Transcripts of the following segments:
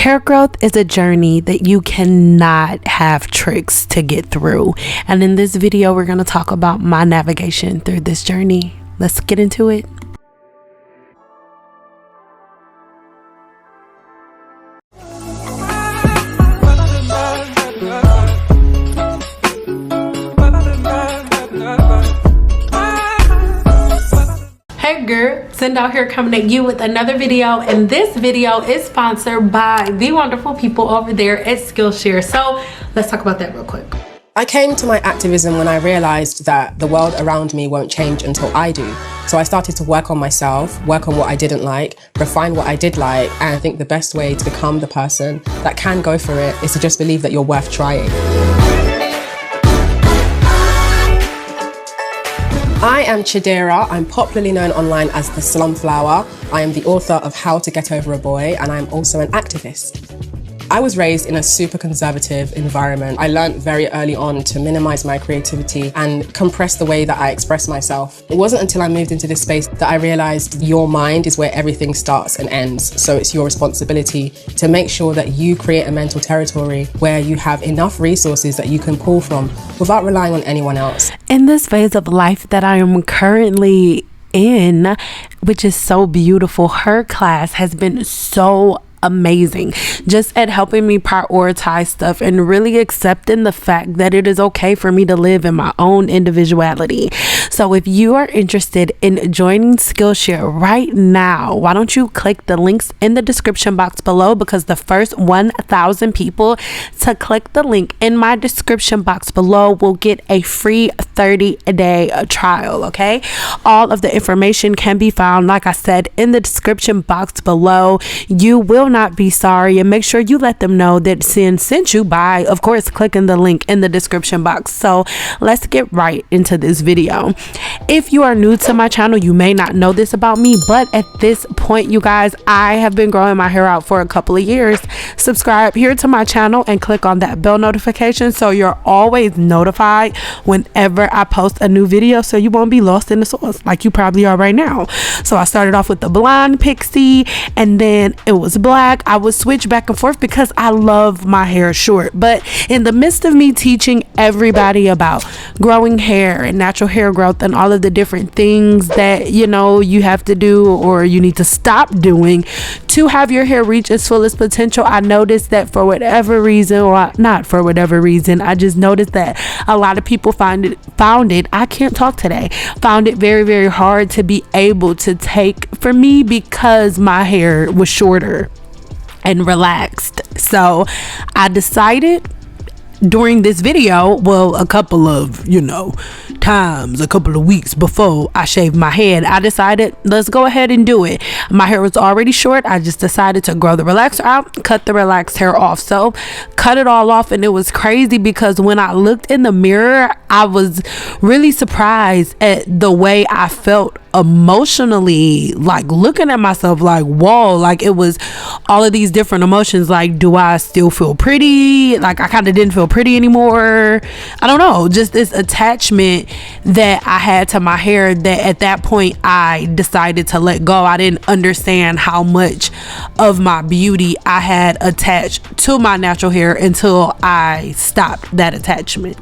Hair growth is a journey that you cannot have tricks to get through. And in this video, we're going to talk about my navigation through this journey. Let's get into it. Hey girl, Cindy out here coming at you with another video, and this video is sponsored by the wonderful people over there at Skillshare. So let's talk about that real quick. I came to my activism when I realized that the world around me won't change until I do. So I started to work on myself, work on what I didn't like, refine what I did like, and I think the best way to become the person that can go for it is to just believe that you're worth trying. I am Chidera. I'm popularly known online as the Slumflower. I am the author of How to Get Over a Boy, and I'm also an activist. I was raised in a super conservative environment. I learned very early on to minimize my creativity and compress the way that I express myself. It wasn't until I moved into this space that I realized your mind is where everything starts and ends. So it's your responsibility to make sure that you create a mental territory where you have enough resources that you can pull from without relying on anyone else. In this phase of life that I am currently in, which is so beautiful, her class has been so amazing just at helping me prioritize stuff and really accepting the fact that it is okay for me to live in my own individuality. So if you are interested in joining Skillshare right now, why don't you click the links in the description box below, because the first 1,000 people to click the link in my description box below will get a free 30-day trial. Okay, all of the information can be found, like I said, in the description box below. You will not be sorry, and make sure you let them know that Sin sent you by, of course, clicking the link in the description box. So let's get right into this video. If you are new to my channel, you may not know this about me, but at this point, you guys, I have been growing my hair out for a couple of years. Subscribe here to my channel and click on that bell notification so you're always notified whenever I post a new video, so you won't be lost in the sauce like you probably are right now. So I started off with the blonde pixie, and then it was black. I would switch back and forth because I love my hair short. But in the midst of me teaching everybody about growing hair and natural hair growth and all of the different things that, you know, you have to do or you need to stop doing to have your hair reach its fullest potential, I noticed that for whatever reason, or not for whatever reason, I just noticed that a lot of people found it I can't talk today, found it very, very hard to be able to take for me because my hair was shorter and relaxed. So I decided during this video, well, a couple of times, a couple of weeks before I shaved my head, I decided let's go ahead and do it. My hair was already short. I just decided to grow the relaxer out, cut the relaxed hair off. So cut it all off, and it was crazy because when I looked in the mirror, I was really surprised at the way I felt emotionally, like looking at myself like, whoa, like it was all of these different emotions. Like, do I still feel pretty? Like, I kind of didn't feel pretty anymore. I don't know, just this attachment that I had to my hair that at that point I decided to let go. I didn't understand how much of my beauty I had attached to my natural hair until I stopped that attachment.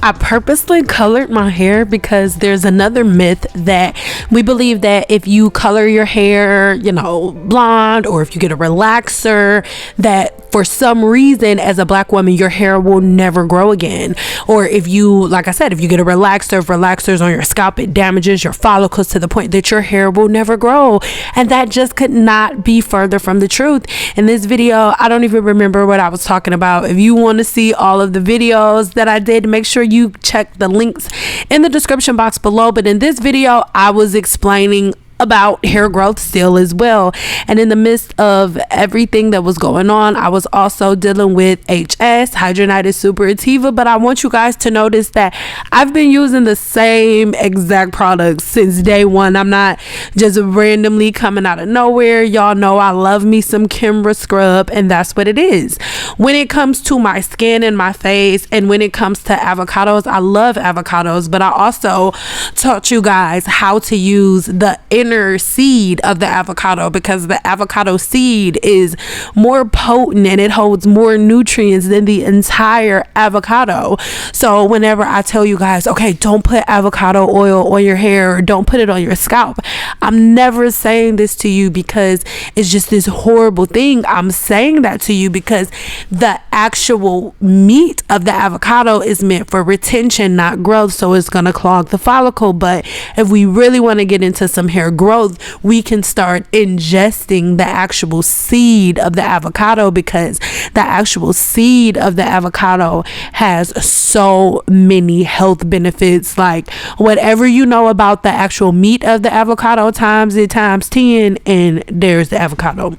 I purposely colored my hair because there's another myth that we believe that if you color your hair, blonde, or if you get a relaxer, that for some reason as a black woman your hair will never grow again. Or if you, like I said, if you get a relaxer, if relaxers on your scalp, it damages your follicles to the point that your hair will never grow. And that just could not be further from the truth. In this video, I don't even remember what I was talking about. If you want to see all of the videos that I did, make sure you check the links in the description box below. But in this video, I was explaining about hair growth still as well. And in the midst of everything that was going on, I was also dealing with HS, hidradenitis suppurativa. But I want you guys to notice that I've been using the same exact products since day one. I'm not just randomly coming out of nowhere. Y'all know I love me some Kimbra scrub, and that's what it is. When it comes to my skin and my face, and when it comes to avocados, I love avocados, but I also taught you guys how to use the inner seed of the avocado, because the avocado seed is more potent and it holds more nutrients than the entire avocado. So whenever I tell you guys, okay, don't put avocado oil on your hair or don't put it on your scalp, I'm never saying this to you because it's just this horrible thing. I'm saying that to you because the actual meat of the avocado is meant for retention, not growth. So it's going to clog the follicle. But if we really want to get into some hair growth, we can start ingesting the actual seed of the avocado, because the actual seed of the avocado has so many health benefits. Like, whatever you know about the actual meat of the avocado, times it times 10, and there's the avocado.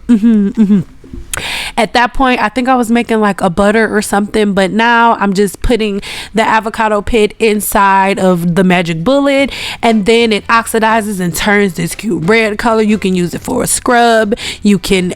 At that point, I think I was making like a butter or something, but now I'm just putting the avocado pit inside of the magic bullet, and then it oxidizes and turns this cute red color. You can use it for a scrub. You can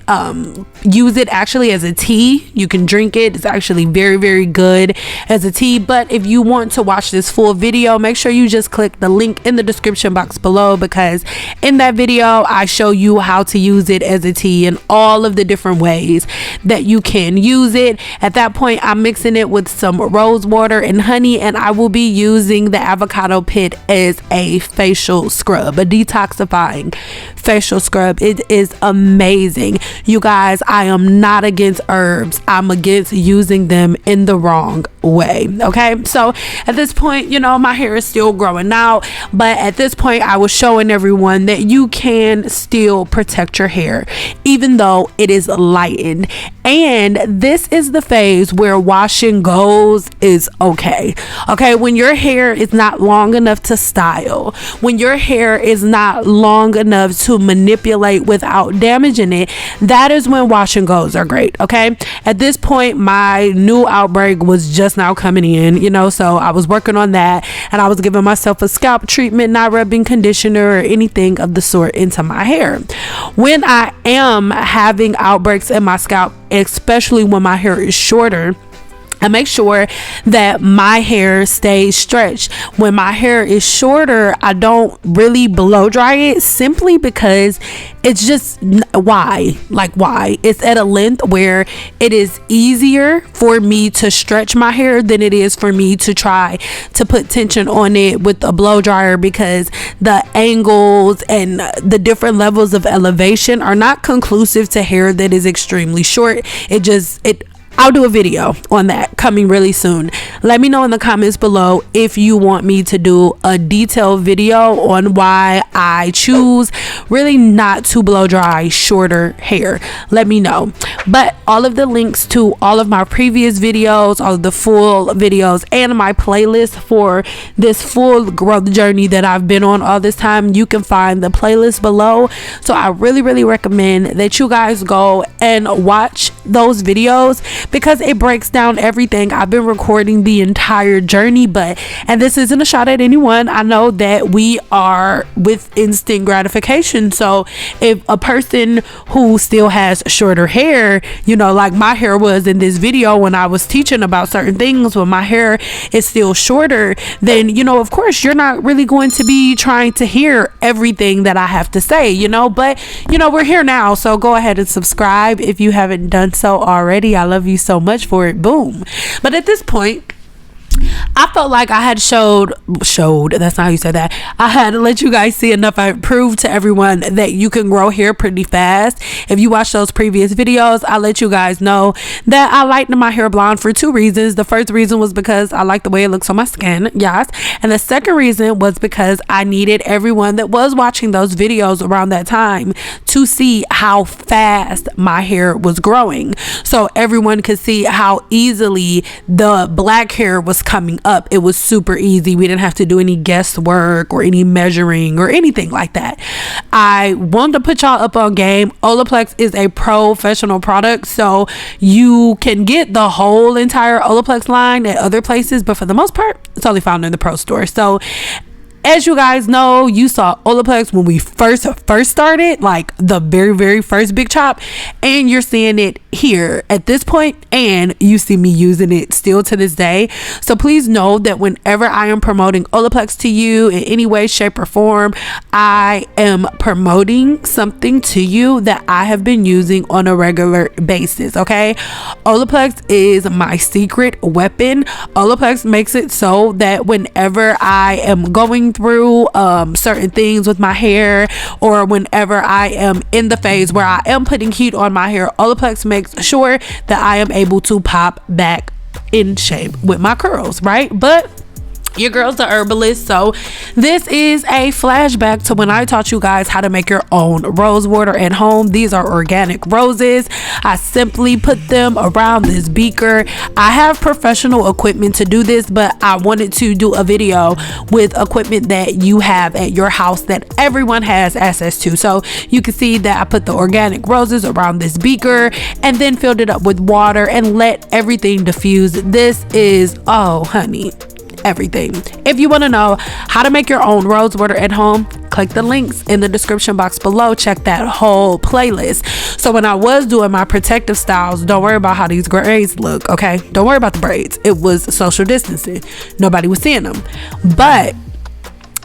use it actually as a tea. You can drink it. It's actually very, very good as a tea. But if you want to watch this full video, make sure you just click the link in the description box below, because in that video I show you how to use it as a tea and all of the different ways that you can use it. At that point, I'm mixing it with some rose water and honey, and I will be using the avocado pit as a facial scrub, a detoxifying facial scrub. It is amazing. You guys, I am not against herbs. I'm against using them in the wrong way. Okay, so at this point, you know, my hair is still growing out, but at this point I was showing everyone that you can still protect your hair even though it is lightened. And this is the phase where washing goes is okay. When your hair is not long enough to style, when your hair is not long enough to manipulate without damaging it, that is when wash and goes are great. At this point, my new outbreak was just now coming in, you know, so I was working on that, and I was giving myself a scalp treatment, not rubbing conditioner or anything of the sort into my hair. When I am having outbreaks in my scalp, especially when my hair is shorter, I make sure that my hair stays stretched. When my hair is shorter, I don't really blow dry it, simply because it's just why it's at a length where it is easier for me to stretch my hair than it is for me to try to put tension on it with a blow dryer, because the angles and the different levels of elevation are not conclusive to hair that is extremely short. I'll do a video on that coming really soon. Let me know in the comments below if you want me to do a detailed video on why I choose really not to blow dry shorter hair. Let me know. But all of the links to all of my previous videos, all of the full videos, and my playlist for this full growth journey that I've been on all this time, you can find the playlist below. So I really, really recommend that you guys go and watch those videos, because it breaks down everything. I've been recording the entire journey, and this isn't a shot at anyone. I know that we are with instant gratification. So if a person who still has shorter hair, you know, like my hair was in this video when I was teaching about certain things, when my hair is still shorter, then, you know, of course you're not really going to be trying to hear everything that I have to say, you know, but you know, we're here now. So go ahead and subscribe if you haven't done so already. I love you so much for it. Boom. But at this point, I felt like I had showed, that's not how you say that. I had to let you guys see enough. I proved to everyone that you can grow hair pretty fast. If you watch those previous videos, I let you guys know that I lightened my hair blonde for 2 reasons. The first reason was because I like the way it looks on my skin. Yes. And the second reason was because I needed everyone that was watching those videos around that time to see how fast my hair was growing, so everyone could see how easily the black hair was coming up. It was super easy. We didn't have to do any guesswork or any measuring or anything like that. I wanted to put y'all up on game. OLAPLEX is a professional product, so you can get the whole entire OLAPLEX line at other places, but for the most part, it's only found in the pro store. So as you guys know, you saw OLAPLEX when we first started, like the very first big chop, and you're seeing it here at this point, and you see me using it still to this day. So please know that whenever I am promoting OLAPLEX to you in any way, shape, or form, I am promoting something to you that I have been using on a regular basis. Okay, OLAPLEX is my secret weapon. OLAPLEX makes it so that whenever I am going through certain things with my hair, or whenever I am in the phase where I am putting heat on my hair, OLAPLEX makes sure that I am able to pop back in shape with my curls, right? But your girl's the herbalist, so this is a flashback to when I taught you guys how to make your own rose water at home. These are organic roses. I simply put them around this beaker. I have professional equipment to do this, but I wanted to do a video with equipment that you have at your house that everyone has access to. So you can see that I put the organic roses around this beaker and then filled it up with water and let everything diffuse. This is, oh honey, everything. If you want to know how to make your own rose water at home, click the links in the description box below. Check that whole playlist. So when I was doing my protective styles, don't worry about how these braids look, okay? Don't worry about the braids. It was social distancing. Nobody was seeing them. But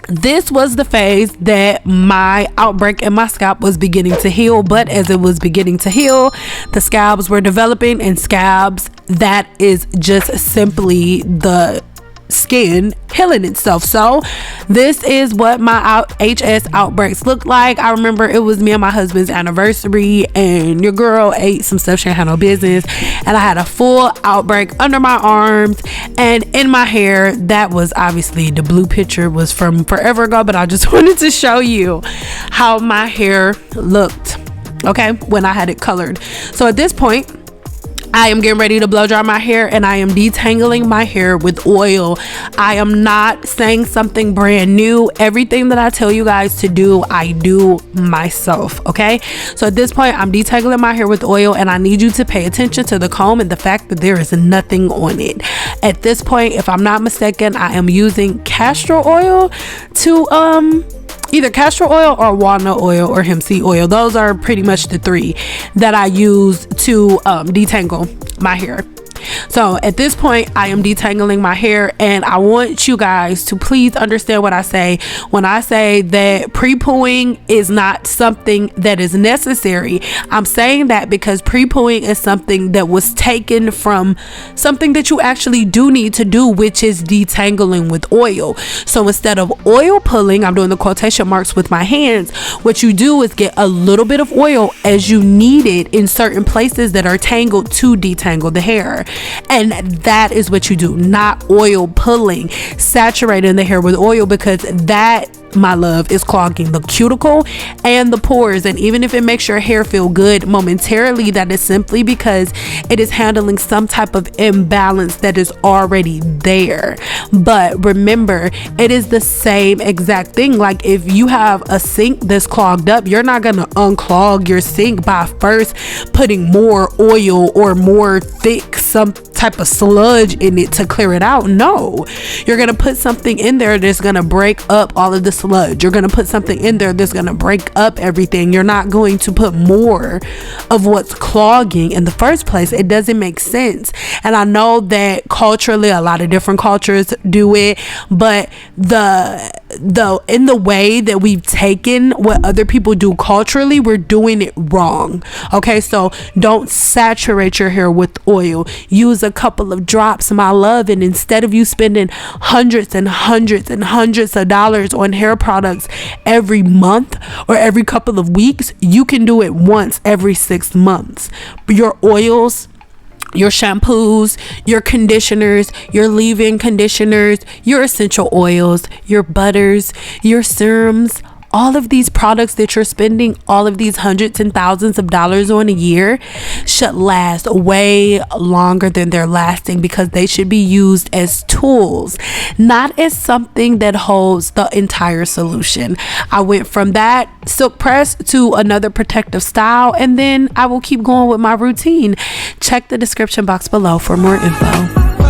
this was the phase that my outbreak in my scalp was beginning to heal. But as it was beginning to heal, the scabs were developing, and scabs, that is just simply the skin healing itself. So this is what my HS outbreaks look like. I remember it was me and my husband's anniversary, and your girl ate some stuff she had no business, and I had a full outbreak under my arms and in my hair. That was obviously, the blue picture was from forever ago, but I just wanted to show you how my hair looked, okay, when I had it colored. So at this point, I am getting ready to blow dry my hair, and I am detangling my hair with oil. I am not saying something brand new. Everything that I tell you guys to do, I do myself, okay? So at this point, I'm detangling my hair with oil, and I need you to pay attention to the comb and the fact that there is nothing on it. At this point, if I'm not mistaken, I am using castor oil to either castor oil or walnut oil or hemp seed oil. Those are pretty much the three that I use to detangle my hair. So at this point, I am detangling my hair, and I want you guys to please understand what I say when I say that pre-pooing is not something that is necessary. I'm saying that because pre-pooing is something that was taken from something that you actually do need to do, which is detangling with oil. So instead of oil pulling, I'm doing the quotation marks with my hands, what you do is get a little bit of oil as you need it in certain places that are tangled to detangle the hair. And that is what you do, not oil pulling, saturating the hair with oil, because that, my love, is clogging the cuticle and the pores. And even if it makes your hair feel good momentarily, that is simply because it is handling some type of imbalance that is already there. But remember, it is the same exact thing. Like if you have a sink that's clogged up, you're not gonna unclog your sink by first putting more oil or more thick, some type of sludge in it to clear it out. No, you're gonna put something in there that's gonna break up all of the sludge. You're gonna put something in there that's gonna break up everything. You're not going to put more of what's clogging in the first place. It doesn't make sense. And I know that culturally, a lot of different cultures do it, but in the way that we've taken what other people do culturally, we're doing it wrong. Okay, so don't saturate your hair with oil. Use a couple of drops, my love, and instead of you spending hundreds and hundreds and hundreds of dollars on hair products every month or every couple of weeks, you can do it once every 6 months. Your oils, your shampoos, your conditioners, your leave-in conditioners, your essential oils, your butters, your serums, all of these products that you're spending all of these hundreds and thousands of dollars on a year should last way longer than they're lasting, because they should be used as tools, not as something that holds the entire solution. I went from that silk press to another protective style, and then I will keep going with my routine. Check the description box below for more info.